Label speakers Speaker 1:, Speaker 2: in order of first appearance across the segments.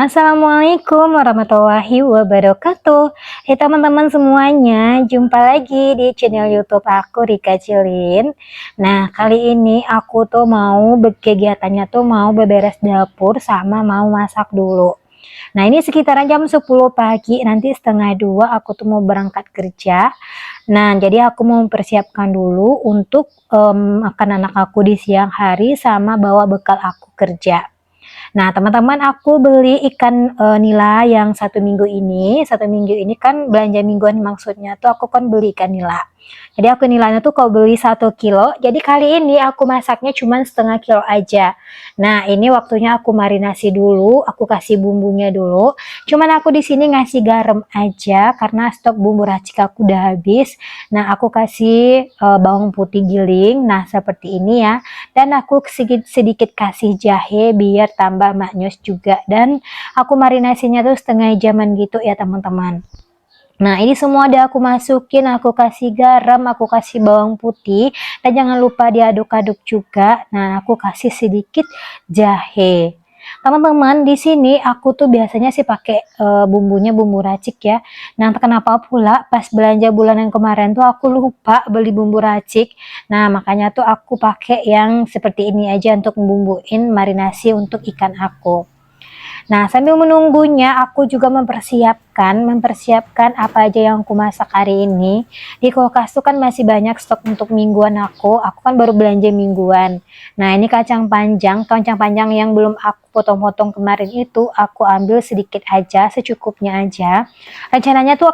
Speaker 1: Assalamualaikum warahmatullahi wabarakatuh. Hai teman-teman semuanya, jumpa lagi di channel YouTube aku Rika Cilin. Nah, kali ini aku tuh mau kegiatannya tuh mau beberes dapur sama mau masak dulu. Nah, ini sekitaran jam 10 pagi, nanti setengah 2 aku tuh mau berangkat kerja. Nah, jadi aku mau mempersiapkan dulu untuk makan anak aku di siang hari sama bawa bekal aku kerja. Nah, teman-teman, aku beli ikan nila yang satu minggu ini. Satu minggu ini kan belanja mingguan, maksudnya tuh aku kan beli ikan nila. Jadi aku nilainya tuh kalau beli 1 kilo. Jadi kali ini aku masaknya cuma setengah kilo aja. Nah, ini waktunya aku marinasi dulu. Aku kasih bumbunya dulu. Cuman aku di sini ngasih garam aja karena stok bumbu racik aku udah habis. Nah, aku kasih bawang putih giling. Nah, seperti ini ya. Dan aku sedikit kasih jahe biar tambah maknyus juga. Dan aku marinasinya tuh setengah jaman gitu ya teman-teman. Nah, ini semua udah aku masukin, aku kasih garam, aku kasih bawang putih, dan jangan lupa diaduk-aduk juga. Nah, aku kasih sedikit jahe. Teman-teman, di sini aku tuh biasanya sih pakai bumbunya bumbu racik ya. Nah, kenapa pula pas belanja bulanan kemarin tuh aku lupa beli bumbu racik. Nah, makanya tuh aku pakai yang seperti ini aja untuk membumbuin marinasi untuk ikan aku. Nah, sambil menunggunya aku juga mempersiapkan apa aja yang aku masak hari ini. Di kulkas tuh kan masih banyak stok untuk mingguan aku. Aku kan baru belanja mingguan. Nah, ini kacang panjang yang belum aku potong-potong kemarin itu aku ambil sedikit aja, secukupnya aja. Rencananya tuh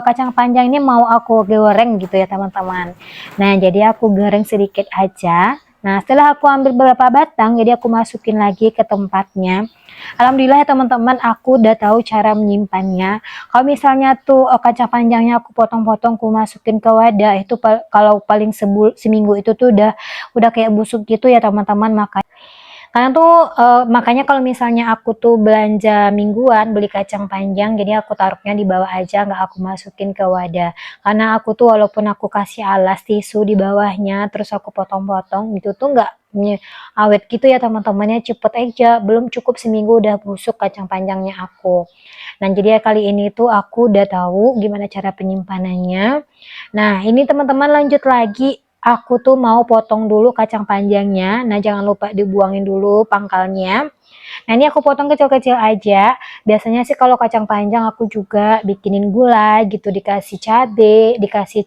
Speaker 1: kacang panjang ini mau aku goreng gitu ya, teman-teman. Nah, jadi aku goreng sedikit aja. Nah, setelah aku ambil beberapa batang, jadi aku masukin lagi ke tempatnya. Alhamdulillah ya teman-teman, aku udah tahu cara menyimpannya. Kalau misalnya tuh kacang panjangnya aku potong-potong, aku masukin ke wadah, itu kalau paling seminggu itu tuh udah kayak busuk gitu ya teman-teman. Karena tuh makanya kalau misalnya aku tuh belanja mingguan beli kacang panjang, jadi aku taruhnya di bawah aja, nggak aku masukin ke wadah. Karena aku tuh walaupun aku kasih alas tisu di bawahnya, terus aku potong-potong, itu tuh nggak awet gitu ya teman-temannya, cepet aja, belum cukup seminggu udah busuk kacang panjangnya aku. Nah, jadi ya kali ini tuh aku udah tahu gimana cara penyimpanannya. Nah, ini teman-teman lanjut lagi. Aku tuh mau potong dulu kacang panjangnya. Nah, jangan lupa dibuangin dulu pangkalnya. Nah, ini aku potong kecil-kecil aja. Biasanya sih kalau kacang panjang aku juga bikinin gulai gitu, dikasih cabe, dikasih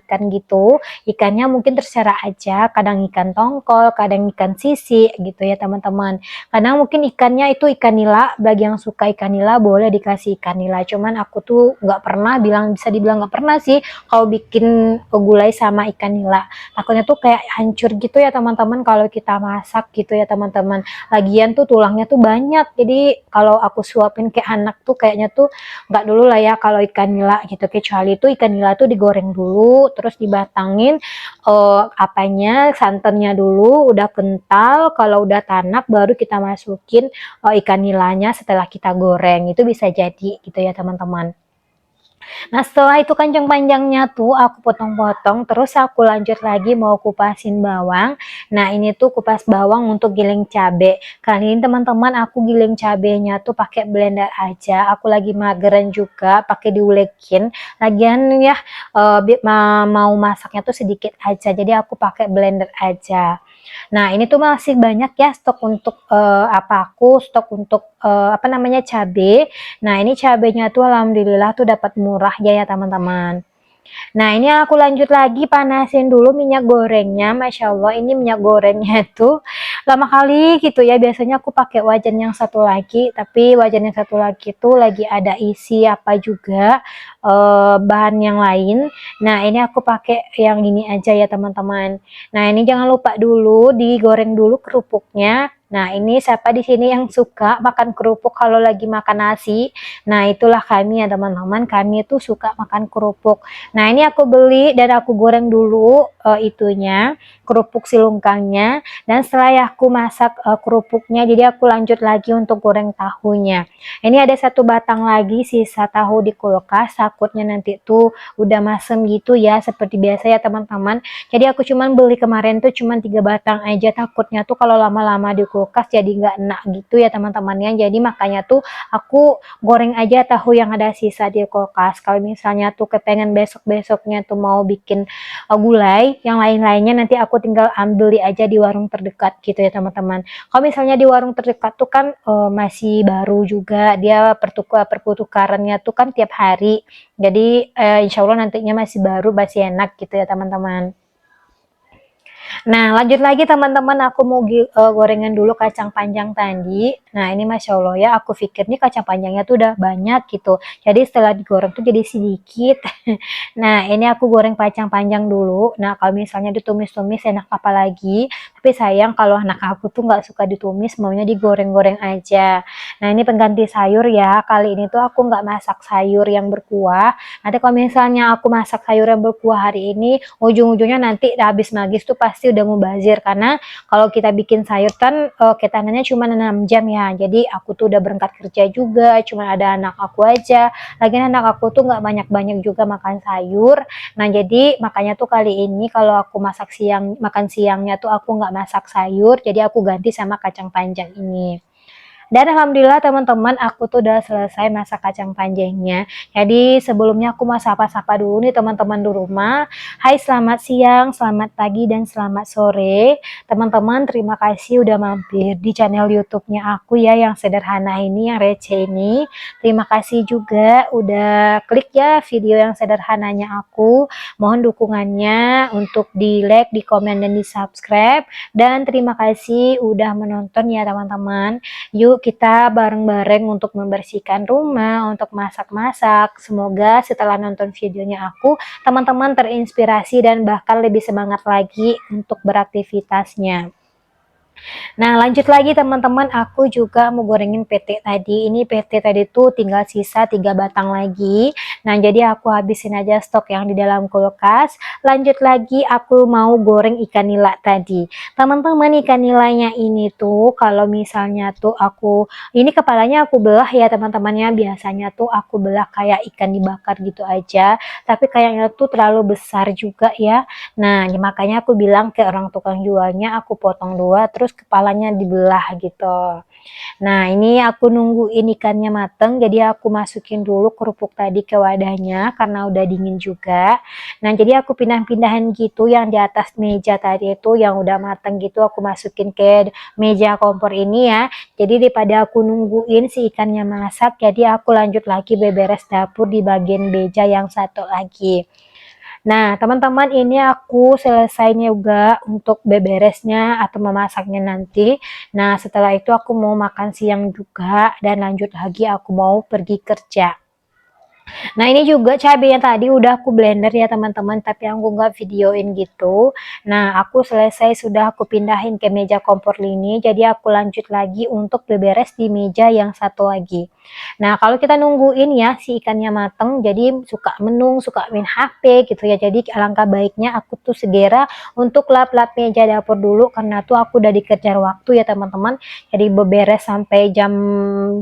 Speaker 1: ikan gitu. Ikannya mungkin terserah aja, kadang ikan tongkol, kadang ikan sisi gitu ya teman-teman. Kadang mungkin ikannya itu ikan nila, bagi yang suka ikan nila boleh dikasih ikan nila. Cuman aku tuh nggak pernah bisa dibilang nggak pernah sih kalau bikin gulai sama ikan nila. Takutnya tuh kayak hancur gitu ya teman-teman kalau kita masak gitu ya teman-teman. Lagian tuh tulangnya tuh banyak, jadi kalau aku suapin ke anak tuh kayaknya tuh nggak dulu lah ya kalau ikan nila gitu. Kecuali tuh ikan nila tuh digoreng dulu, terus dibatangin santannya dulu, udah kental, kalau udah tanak baru kita masukin ikan nilanya setelah kita goreng. Itu bisa jadi gitu ya teman-teman. Nah, setelah itu kacang panjangnya tuh aku potong-potong, terus aku lanjut lagi mau kupasin bawang. Nah, ini tuh kupas bawang untuk giling cabe. Kali ini teman-teman aku giling cabenya tuh pakai blender aja. Aku lagi mageran juga, pakai diulekin. Lagian ya mau masaknya tuh sedikit aja, jadi aku pakai blender aja. Nah, ini tuh masih banyak ya stok untuk stok untuk apa namanya cabe. Nah, ini cabenya tuh alhamdulillah tuh dapat murah ya teman-teman. Nah, ini aku lanjut lagi panasin dulu minyak gorengnya. Masya Allah, ini minyak gorengnya tuh lama kali gitu ya. Biasanya aku pakai wajan yang satu lagi, tapi wajan yang satu lagi tuh lagi ada isi apa juga bahan yang lain. Nah, ini aku pakai yang ini aja ya teman-teman. Nah, ini jangan lupa dulu digoreng dulu kerupuknya. Nah, ini siapa di sini yang suka makan kerupuk kalau lagi makan nasi? Nah, itulah kami ya teman-teman. Kami itu suka makan kerupuk. Nah, ini aku beli dan aku goreng dulu kerupuk silungkangnya. Dan setelah ya aku masak kerupuknya, jadi aku lanjut lagi untuk goreng tahunya. Ini ada satu batang lagi sisa tahu di kulkas. Takutnya nanti tuh udah masem gitu ya, seperti biasa ya teman-teman. Jadi aku cuman beli kemarin tuh cuman 3 batang aja. Takutnya tuh kalau lama-lama di kulkas jadi nggak enak gitu ya teman-temannya. Jadi makanya tuh aku goreng aja tahu yang ada sisa di kulkas. Kalau misalnya tuh kepengen besok-besoknya tuh mau bikin gulai, yang lain-lainnya nanti aku tinggal ambil aja di warung terdekat gitu ya teman-teman. Kalau misalnya di warung terdekat tuh kan masih baru juga, dia pertukarannya tuh kan tiap hari. Jadi insya Allah nantinya masih baru, masih enak gitu ya teman-teman. Nah, lanjut lagi teman-teman, aku mau gorengan dulu kacang panjang tadi. Nah, ini Masya Allah ya, aku pikir nih kacang panjangnya tuh udah banyak gitu. Jadi setelah digoreng tuh jadi sedikit. Nah, ini aku goreng kacang panjang dulu. Nah, kalau misalnya ditumis-tumis enak apa lagi. Tapi sayang kalau anak aku tuh nggak suka ditumis, maunya digoreng-goreng aja. Nah, ini pengganti sayur ya. Kali ini tuh aku nggak masak sayur yang berkuah. Nanti kalau misalnya aku masak sayur yang berkuah hari ini, ujung-ujungnya nanti habis magis tuh pasti udah mubazir, karena kalau kita bikin sayur kan ketanannya cuma 6 jam ya. Jadi aku tuh udah berangkat kerja juga, cuma ada anak aku aja. Lagian anak aku tuh nggak banyak-banyak juga makan sayur. Nah, jadi makanya tuh kali ini kalau aku masak siang, makan siangnya tuh aku nggak masak sayur, jadi aku ganti sama kacang panjang ini. Dan alhamdulillah teman-teman, aku tuh udah selesai masak kacang panjangnya. Jadi sebelumnya aku mau sapa-sapa dulu nih teman-teman di rumah. Hai, selamat siang, selamat pagi, dan selamat sore. Teman-teman, terima kasih udah mampir di channel YouTube-nya aku ya, yang sederhana ini, yang receh ini. Terima kasih juga udah klik ya video yang sederhananya aku. Mohon dukungannya untuk di like, di komen, dan di subscribe. Dan terima kasih udah menonton ya teman-teman. Yuk kita bareng-bareng untuk membersihkan rumah, untuk masak-masak. Semoga setelah nonton videonya aku, teman-teman terinspirasi dan bahkan lebih semangat lagi untuk beraktivitasnya. Nah, lanjut lagi teman-teman, aku juga mau gorengin PT tadi. Ini PT tadi tuh tinggal sisa 3 batang lagi. Nah, jadi aku habisin aja stok yang di dalam kulkas. Lanjut lagi aku mau goreng ikan nila tadi. Teman-teman, ikan nilainya ini tuh kalau misalnya tuh ini kepalanya aku belah ya teman-temannya. Biasanya tuh aku belah kayak ikan dibakar gitu aja. Tapi kayaknya tuh terlalu besar juga ya. Nah, makanya aku bilang ke orang tukang jualnya, aku potong 2 terus kepalanya dibelah gitu. Nah, ini aku nungguin ikannya mateng, jadi aku masukin dulu kerupuk tadi ke wadahnya karena udah dingin juga. Nah, jadi aku pindah-pindahin gitu yang di atas meja tadi itu yang udah mateng gitu aku masukin ke meja kompor ini ya. Jadi daripada aku nungguin si ikannya masak, jadi aku lanjut lagi beberes dapur di bagian meja yang satu lagi. Nah, teman-teman, ini aku selesai juga untuk beberesnya atau memasaknya nanti. Nah, setelah itu aku mau makan siang juga dan lanjut lagi aku mau pergi kerja. Nah, ini juga cabenya tadi udah aku blender ya teman-teman, tapi aku nggak videoin gitu. Nah, aku selesai sudah aku pindahin ke meja kompor ini, jadi aku lanjut lagi untuk beberes di meja yang satu lagi. Nah, kalau kita nungguin ya si ikannya mateng, jadi suka menung, suka main HP gitu ya. Jadi alangkah baiknya aku tuh segera untuk lap-lap meja dapur dulu, karena tuh aku udah dikejar waktu ya teman-teman. Jadi beberes sampai jam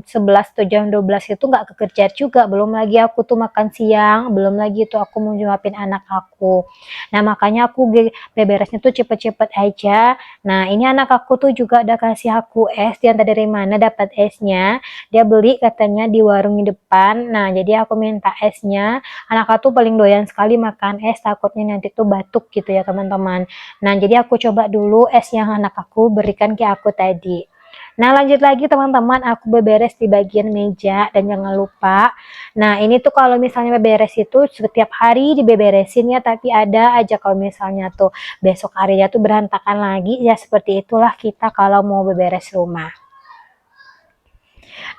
Speaker 1: 11 atau jam 12 itu nggak kekejar juga. Belum lagi aku tuh makan siang, belum lagi tuh aku mau nyuapin anak aku. Nah, makanya aku beberesnya tuh cepet-cepet aja. Nah, ini anak aku tuh juga udah kasih aku es. Dia entah dari mana dapat esnya. Dia beli katanya di warung di depan. Nah, jadi aku minta esnya. Anak aku tuh paling doyan sekali makan es, takutnya nanti tuh batuk gitu ya teman-teman. Nah, jadi aku coba dulu es yang anak aku berikan ke aku tadi. Nah, lanjut lagi teman-teman, aku beberes di bagian meja dan jangan lupa. Nah, ini tuh kalau misalnya beberes itu setiap hari dibeberesin ya, tapi ada aja kalau misalnya tuh besok harinya tuh berantakan lagi, ya seperti itulah kita kalau mau beberes rumah.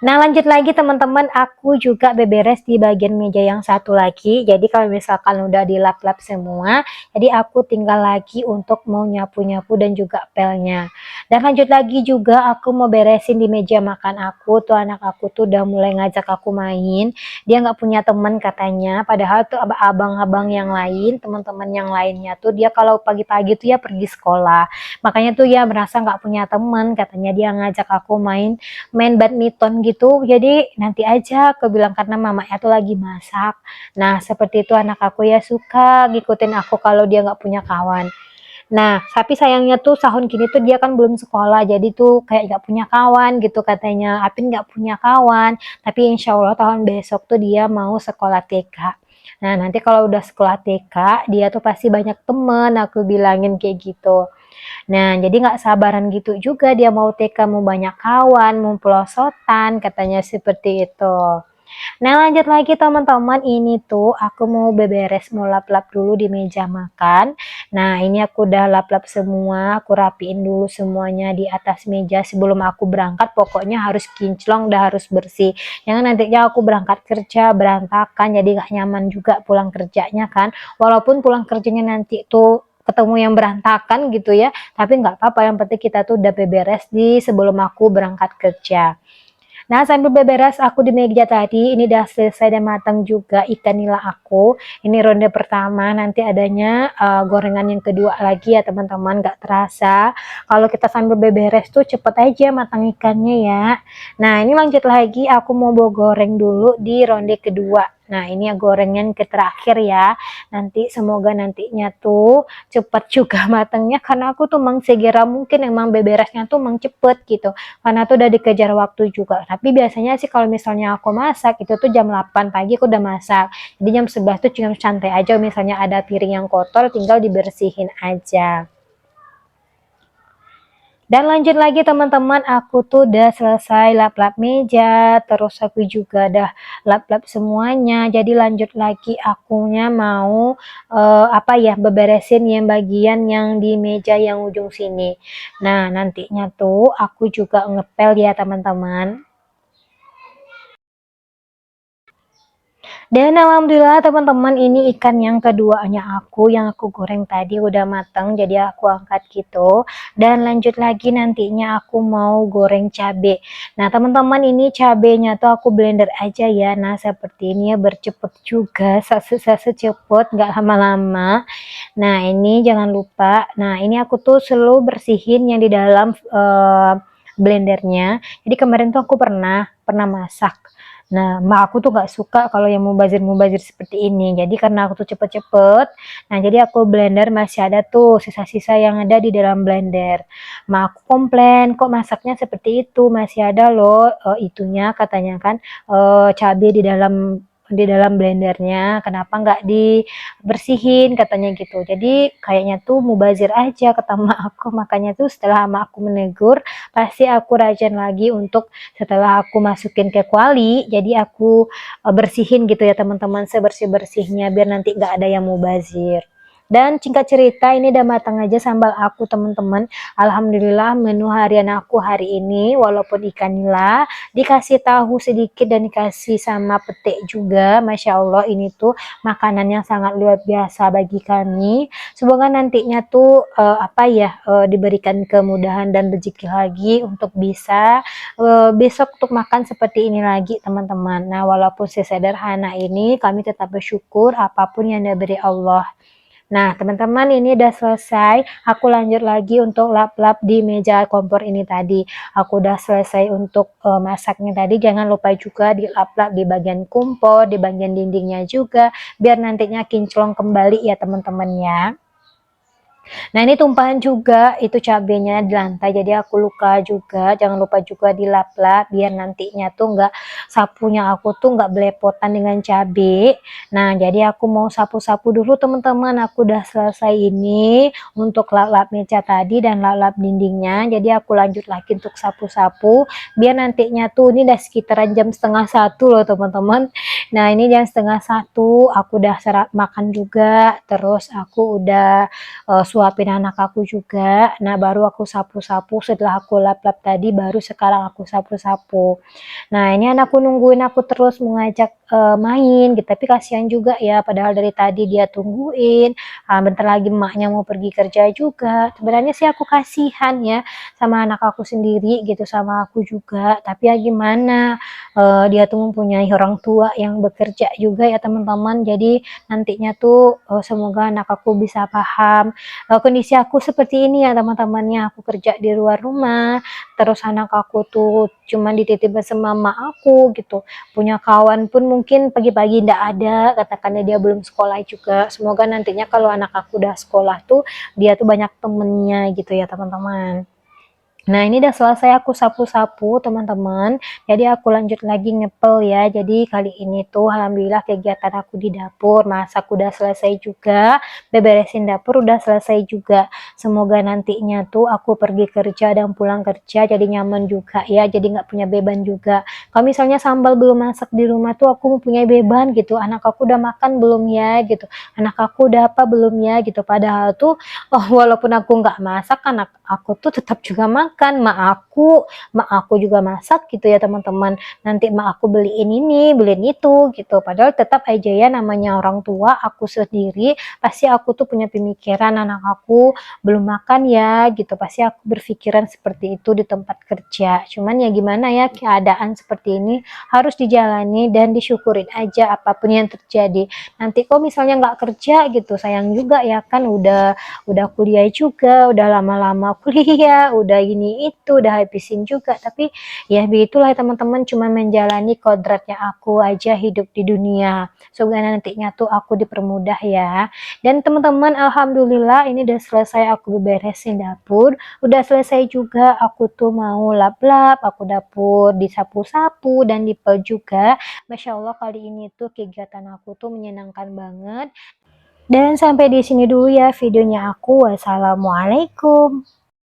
Speaker 1: Nah, lanjut lagi teman-teman, aku juga beberes di bagian meja yang satu lagi. Jadi kalau misalkan udah dilap-lap semua, jadi aku tinggal lagi untuk mau nyapu-nyapu dan juga pelnya. Dan lanjut lagi juga aku mau beresin di meja makan aku. Tuh anak aku tuh udah mulai ngajak aku main. Dia nggak punya teman katanya. Padahal tuh abang-abang yang lain, teman-teman yang lainnya tuh dia kalau pagi-pagi tuh ya pergi sekolah. Makanya tuh ya merasa nggak punya teman. Katanya dia ngajak aku main main badminton gitu, jadi nanti aja aku bilang karena mamanya tuh lagi masak. Nah, seperti itu anak aku ya suka ngikutin aku kalau dia nggak punya kawan. Nah, tapi sayangnya tuh tahun gini tuh dia kan belum sekolah, jadi tuh kayak nggak punya kawan gitu katanya. Apin nggak punya kawan, tapi insya Allah tahun besok tuh dia mau sekolah TK. Nah, nanti kalau udah sekolah TK, dia tuh pasti banyak temen, aku bilangin kayak gitu. Nah, jadi nggak sabaran gitu juga dia mau TK, mau banyak kawan, mau pelosotan, katanya seperti itu. Nah, lanjut lagi teman-teman, ini tuh aku mau beberes, mau lap-lap dulu di meja makan. Nah, ini aku udah lap-lap semua, aku rapiin dulu semuanya di atas meja sebelum aku berangkat. Pokoknya harus kinclong, udah harus bersih. Jangan nantinya aku berangkat kerja berantakan, jadi gak nyaman juga pulang kerjanya kan. Walaupun pulang kerjanya nanti tuh ketemu yang berantakan gitu ya, tapi nggak apa-apa, yang penting kita tuh udah beberes di sebelum aku berangkat kerja. Nah, sambil beberes aku di meja tadi, ini udah selesai dan matang juga ikan nila aku. Ini ronde pertama, nanti adanya gorengan yang kedua lagi ya teman-teman, gak terasa. Kalau kita sambil beberes tuh cepet aja matang ikannya ya. Nah, ini lanjut lagi, aku mau bawa goreng dulu di ronde kedua. Nah, ini ya gorengan ke terakhir ya. Nanti semoga nantinya tuh cepet juga matangnya, karena aku tuh emang segera mungkin emang beberesnya tuh emang cepet gitu, karena tuh udah dikejar waktu juga. Tapi biasanya sih kalau misalnya aku masak itu tuh jam 8 pagi aku udah masak, jadi jam 11 tuh cuma santai aja, misalnya ada piring yang kotor tinggal dibersihin aja. Dan lanjut lagi teman-teman, aku tuh udah selesai lap-lap meja, terus aku juga udah lap-lap semuanya. Jadi lanjut lagi akunya mau apa ya, beberesin yang bagian yang di meja yang ujung sini. Nah, nantinya tuh aku juga ngepel ya teman-teman. Dan alhamdulillah teman-teman, ini ikan yang keduanya aku yang aku goreng tadi udah matang, jadi aku angkat gitu. Dan lanjut lagi nantinya aku mau goreng cabe. Nah teman-teman, ini cabenya tuh aku blender aja ya. Nah seperti ini ya, bercepet juga, secepet nggak lama-lama. Nah ini jangan lupa, nah ini aku tuh selalu bersihin yang di dalam blendernya. Jadi kemarin tuh aku pernah masak. Nah, mak aku tuh gak suka kalau yang mubazir-mubazir seperti ini. Jadi karena aku tuh cepet-cepet, nah jadi aku blender masih ada tuh sisa-sisa yang ada di dalam blender. Mak aku komplain, kok masaknya seperti itu, masih ada loh itunya katanya kan, cabai di dalam blendernya, kenapa nggak dibersihin katanya gitu. Jadi kayaknya tuh mubazir aja kata mak aku, makanya tuh setelah mak aku menegur, pasti aku rajin lagi untuk setelah aku masukin ke kuali, jadi aku bersihin gitu ya teman-teman, sebersih-bersihnya biar nanti nggak ada yang mubazir. Dan singkat cerita, ini udah matang aja sambal aku teman-teman. Alhamdulillah menu harian aku hari ini, walaupun ikan nila dikasih tahu sedikit dan dikasih sama petik juga, Masya Allah ini tuh makanan yang sangat luar biasa bagi kami. Semoga nantinya tuh apa ya, diberikan kemudahan dan rezeki lagi untuk bisa besok untuk makan seperti ini lagi teman-teman. Nah walaupun sesederhana ini, kami tetap bersyukur apapun yang diberi Allah. Nah teman-teman, ini udah selesai, aku lanjut lagi untuk lap-lap di meja kompor ini tadi. Aku udah selesai untuk masaknya tadi, jangan lupa juga dilap-lap di bagian kompor, di bagian dindingnya juga, biar nantinya kinclong kembali ya teman-teman ya. Nah ini tumpahan juga itu cabenya di lantai, jadi aku luka juga, jangan lupa juga dilap-lap biar nantinya tuh nggak, sapunya aku tuh nggak belepotan dengan cabe. Nah jadi aku mau sapu-sapu dulu teman-teman, aku udah selesai ini untuk lap-lap meja tadi dan lap-lap dindingnya, jadi aku lanjut lagi untuk sapu-sapu biar nantinya tuh, ini udah sekitaran jam setengah satu loh teman-teman. Nah ini jam setengah satu aku udah serap makan juga, terus aku udah suapin anak aku juga. Nah baru aku sapu-sapu, setelah aku lap-lap tadi baru sekarang aku sapu-sapu. Nah ini anakku nungguin aku terus mengajak main gitu, tapi kasihan juga ya, padahal dari tadi dia tungguin, bentar lagi emaknya mau pergi kerja juga. Sebenarnya sih aku kasihan ya sama anak aku sendiri gitu, sama aku juga, tapi ya gimana, dia tuh mempunyai orang tua yang bekerja juga ya teman-teman. Jadi nantinya tuh semoga anak aku bisa paham kondisi aku seperti ini ya teman-temannya, aku kerja di luar rumah, terus anak aku tuh cuman dititipin sama mama aku gitu, punya kawan pun mungkin pagi-pagi ndak ada, katakannya dia belum sekolah juga. Semoga nantinya kalau anak aku udah sekolah tuh, dia tuh banyak temennya gitu ya teman-teman. Nah, ini udah selesai aku sapu-sapu, teman-teman. Jadi aku lanjut lagi ngepel ya. Jadi kali ini tuh alhamdulillah kegiatan aku di dapur, masak udah selesai juga, beberesin dapur udah selesai juga. Semoga nantinya tuh aku pergi kerja dan pulang kerja jadi nyaman juga ya. Jadi nggak punya beban juga. Kalau misalnya sambal belum masak di rumah tuh aku punya beban gitu. Anak aku udah makan belum ya gitu. Anak aku udah apa belum ya gitu. Padahal tuh walaupun aku nggak masak, anak aku tuh tetap juga makan. Mak aku juga masak gitu ya teman-teman. Nanti mak aku beliin ini, beliin itu gitu. Padahal tetap aja ya namanya orang tua, aku sendiri pasti aku tuh punya pemikiran anak aku belum makan ya gitu. Pasti aku berpikiran seperti itu di tempat kerja. Cuman ya gimana ya, keadaan seperti ini harus dijalani dan disyukurin aja apapun yang terjadi. Nanti kok misalnya nggak kerja gitu, sayang juga ya kan udah kuliah juga, udah lama-lama kuliah, udah ini itu, udah habisin juga. Tapi ya begitulah teman-teman, cuma menjalani kodratnya aku aja hidup di dunia. Semoga nantinya tuh aku dipermudah ya. Dan teman-teman, alhamdulillah ini udah selesai aku beresin dapur, udah selesai juga aku tuh mau lap-lap, aku dapur disapu-sapu dan dipel juga. Masya Allah kali ini tuh kegiatan aku tuh menyenangkan banget. Dan sampai di sini dulu ya videonya aku. Wassalamualaikum.